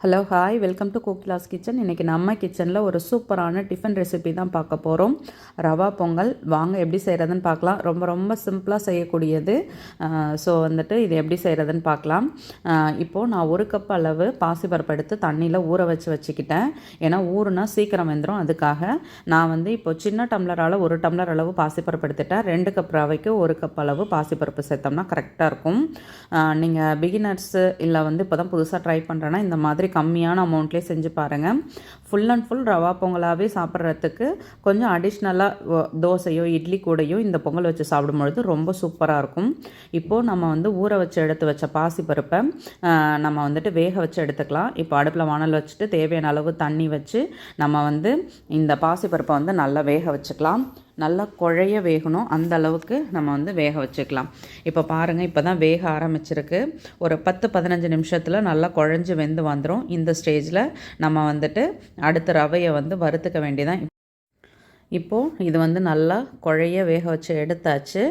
Hello hi welcome to Kokila's kitchen. இன்றைக்கி நம்ம கிச்சனில் ஒரு சூப்பரான டிஃபன் ரெசிபி தான் பார்க்க போகிறோம். ரவா பொங்கல் வாங்க எப்படி செய்கிறதுன்னு பார்க்கலாம். ரொம்ப ரொம்ப சிம்பிளாக செய்யக்கூடியது. ஸோ இது எப்படி செய்கிறதுன்னு பார்க்கலாம். இப்போது நான் 1 கப் அளவு பாசிப்பருப்பு எடுத்து தண்ணியில் ஊற வச்சுக்கிட்டேன். ஏன்னா ஊறுனா சீக்கிரம் வெந்துடும். அதுக்காக நான் இப்போ சின்ன டம்ளரால் 1 டம்ளர் அளவு பாசிப்பருப்பு எடுத்துட்டேன். 2 கப் ரவைக்கு 1 கப் அளவு பாசிப்பருப்பு சேர்த்தோம்னா கரெக்டாக இருக்கும். நீங்கள் பிகினர்ஸு இல்லை இப்போ தான் புதுசாக ட்ரை பண்ணுறேன்னா இந்த மாதிரி கம்மியான அமௌண்ட்லேயே செஞ்சு பாருங்கள். ஃபுல் அண்ட் ஃபுல் ரவா பொங்கலாகவே சாப்பிட்றதுக்கு கொஞ்சம் அடிஷ்னலாக தோசையோ இட்லி கூடையோ இந்த பொங்கல் வச்சு சாப்பிடும்பொழுது ரொம்ப சூப்பராக இருக்கும். இப்போது நம்ம ஊற வச்சு எடுத்து வச்ச பாசிப்பருப்பை நம்ம வேக வச்சு எடுத்துக்கலாம். இப்போ அடுப்பில் வானல் வச்சுட்டு தேவையான அளவு தண்ணி வச்சு நம்ம இந்த பாசிப்பருப்பை நல்லா வேக வச்சுக்கலாம். நல்லா குழைய வேகணும், அந்த அளவுக்கு நம்ம வேக வச்சுக்கலாம். இப்போ பாருங்கள், இப்போ தான் வேக ஆரம்பிச்சிருக்கு. ஒரு 10-15 நிமிஷத்தில் நல்லா குழஞ்சி வெந்து வந்துடும். இந்த ஸ்டேஜில் நம்ம அடுத்த ரவையை வறுத்துக்க வேண்டியதான். இப்போது இது நல்லா குழைய வேக வச்சு எடுத்தாச்சு.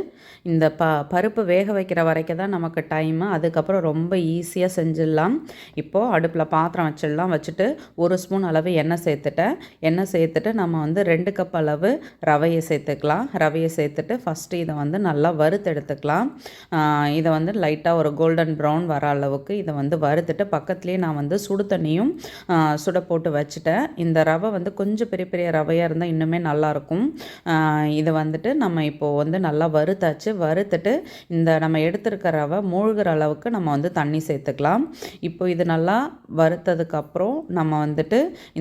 இந்த பருப்பு வேக வைக்கிற வரைக்கும் தான் நமக்கு டைமு. அதுக்கப்புறம் ரொம்ப ஈஸியாக செஞ்சிடலாம். இப்போது அடுப்பில் பாத்திரம் வச்சிடலாம். வச்சுட்டு 1 ஸ்பூன் அளவு எண்ணெய் சேர்த்துட்டு நம்ம 2 கப் அளவு ரவையை சேர்த்துக்கலாம். ரவையை சேர்த்துட்டு ஃபஸ்ட்டு இதை நல்லா வறுத்து எடுத்துக்கலாம். இதை லைட்டாக ஒரு கோல்டன் ப்ரௌன் வர அளவுக்கு இதை வறுத்துட்டு பக்கத்துலேயே நான் சுடு தண்ணியும் சுட போட்டு வச்சுட்டேன். இந்த ரவை கொஞ்சம் பெரிய பெரிய ரவையாக இருந்தால் இன்னுமே நல்லாயிருக்கும். இதை நம்ம இப்போது நல்லா வறுத்துட்டு இந்த நம்ம எடுத்துருக்க ரவை மூழ்கிற அளவுக்கு நம்ம தண்ணி சேர்த்துக்கலாம். இப்போ இது நல்லா வறுத்ததுக்கப்புறம் நம்ம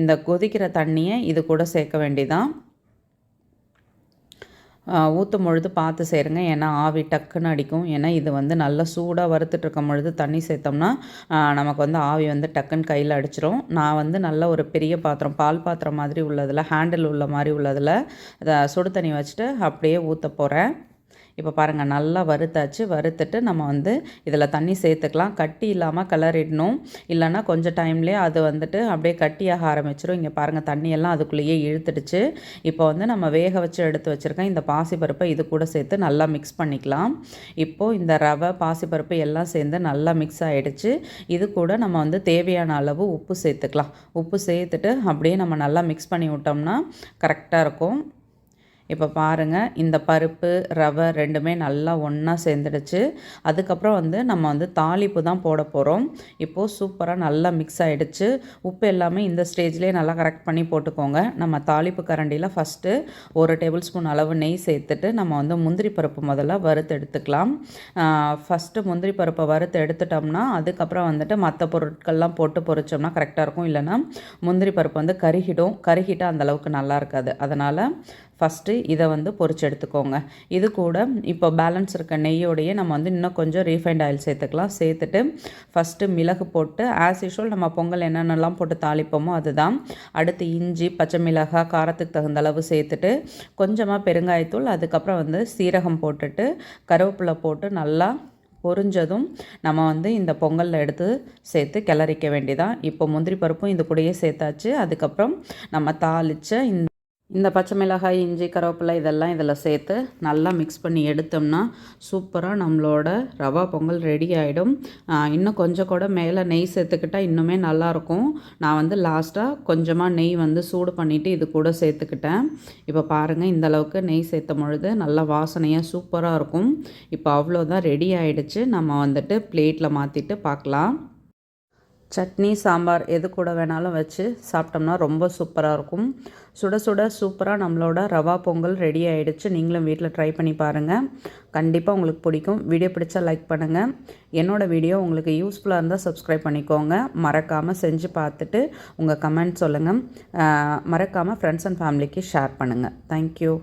இந்த கொதிக்கிற தண்ணியை இது கூட சேர்க்க வேண்டியதான். ஊற்றும் பொழுது பார்த்து சேருங்க, ஏன்னா ஆவி டக்குன்னு அடிக்கும். ஏன்னா இது நல்லா சூடாக வறுத்துட்ருக்கும் பொழுது தண்ணி சேர்த்தோம்னா நமக்கு ஆவி டக்குன்னு கையில் அடிச்சிடும். நான் நல்ல ஒரு பெரிய பாத்திரம், பால் பாத்திரம் மாதிரி உள்ளதில், ஹேண்டில் உள்ள மாதிரி உள்ளதில் சுடு தண்ணி வச்சுட்டு அப்படியே ஊற்ற போகிறேன். இப்போ பாருங்கள், நல்லா வறுத்துட்டு நம்ம இதில் தண்ணி சேர்த்துக்கலாம். கட்டி இல்லாமல் கிளறிடணும், இல்லைன்னா கொஞ்சம் டைம்லேயே அது அப்படியே கட்டியாக ஆரம்பிச்சிடும். இங்கே பாருங்கள், தண்ணியெல்லாம் அதுக்குள்ளேயே இழுத்துடுச்சு. இப்போ நம்ம வேக வச்சு எடுத்து வச்சுருக்கேன் இந்த பாசிப்பருப்பை இது கூட சேர்த்து நல்லா மிக்ஸ் பண்ணிக்கலாம். இப்போது இந்த ரவை பாசிப்பருப்பு எல்லாம் சேர்ந்து நல்லா மிக்ஸ் ஆகிடுச்சு. இது கூட நம்ம தேவையான அளவு உப்பு சேர்த்துக்கலாம். உப்பு சேர்த்துட்டு அப்படியே நம்ம நல்லா மிக்ஸ் பண்ணி விட்டோம்னா கரெக்டாக இருக்கும். இப்போ பாருங்கள், இந்த பருப்பு ரவை ரெண்டுமே நல்லா ஒன்றா சேர்ந்துடுச்சு. அதுக்கப்புறம் நம்ம தாளிப்பு தான் போட போகிறோம். இப்போது சூப்பராக நல்லா மிக்ஸ் ஆகிடுச்சு. உப்பு எல்லாமே இந்த ஸ்டேஜ்லேயே நல்லா கரெக்ட் பண்ணி போட்டுக்கோங்க. நம்ம தாளிப்பு கரண்டியில் ஃபஸ்ட்டு 1 டேபிள் ஸ்பூன் அளவு நெய் சேர்த்துட்டு நம்ம முந்திரி பருப்பு முதல்ல வறுத்து எடுத்துக்கலாம். ஃபஸ்ட்டு முந்திரி பருப்பை வறுத்து எடுத்துட்டோம்னா அதுக்கப்புறம் மற்ற பொருட்கள்லாம் போட்டு பொரிச்சோம்னா கரெக்டாக இருக்கும். இல்லைன்னா முந்திரி பருப்பு கருகிட்டால் அந்தளவுக்கு நல்லா இருக்காது. அதனால் ஃபஸ்ட்டு இதை பொரிச்சு எடுத்துக்கோங்க. இது கூட இப்போ பேலன்ஸ் இருக்க நெய்யோடையே நம்ம இன்னும் கொஞ்சம் ரீஃபைண்ட் ஆயில் சேர்த்துக்கலாம். சேர்த்துட்டு ஃபஸ்ட்டு மிளகு போட்டு ஆஸ் யூஷுவல் நம்ம பொங்கல் என்னென்னலாம் போட்டு தாளிப்போமோ அதுதான். அடுத்து இஞ்சி, பச்சை மிளகாய், காரத்துக்கு தகுந்த அளவு சேர்த்துட்டு கொஞ்சமாக பெருங்காயத்தூள், அதுக்கப்புறம் சீரகம் போட்டுட்டு கருவேப்பிலை போட்டு நல்லா பொரிஞ்சதும் நம்ம இந்த பொங்கலில் எடுத்து சேர்த்து கிளறிக்க வேண்டியதான். இப்போ முந்திரி பருப்பும் இது கூடயே சேர்த்தாச்சு. அதுக்கப்புறம் நம்ம தாளித்த இந்த பச்சை மிளகாய், இஞ்சி, கருவேப்பிலை இதெல்லாம் இதில் சேர்த்து நல்லா மிக்ஸ் பண்ணி எடுத்தோம்னா சூப்பராக நம்மளோட ரவா பொங்கல் ரெடி ஆகிடும். இன்னும் கொஞ்சம் கூட மேலே நெய் சேர்த்துக்கிட்டால் இன்னுமே நல்லாயிருக்கும். நான் லாஸ்ட்டாக கொஞ்சமாக நெய் சூடு பண்ணிவிட்டு இது கூட சேர்த்துக்கிட்டேன். இப்போ பாருங்கள், இந்தளவுக்கு நெய் சேர்த்த பொழுது நல்லா வாசனையாக சூப்பராக இருக்கும். இப்போ அவ்வளோதான், ரெடி ஆகிடுச்சு. நம்ம பிளேட்டில் மாற்றிட்டு பார்க்கலாம். சட்னி, சாம்பார் எது கூட வேணாலும் வச்சு சாப்பிட்டோம்னா ரொம்ப சூப்பராக இருக்கும். சுட சுட சூப்பராக நம்மளோட ரவா பொங்கல் ரெடி ஆகிடுச்சு. நீங்களும் வீட்டில் ட்ரை பண்ணி பாருங்கள், கண்டிப்பாக உங்களுக்கு பிடிக்கும். வீடியோ பிடிச்சா லைக் பண்ணுங்கள். என்னோடய வீடியோ உங்களுக்கு யூஸ்ஃபுல்லாக இருந்தால் சப்ஸ்கிரைப் பண்ணிக்கோங்க. மறக்காமல் செஞ்சு பார்த்துட்டு உங்கள் கமெண்ட் சொல்லுங்கள். மறக்காமல் ஃப்ரெண்ட்ஸ் அண்ட் ஃபேமிலிக்கு ஷேர் பண்ணுங்கள். தேங்க்யூ.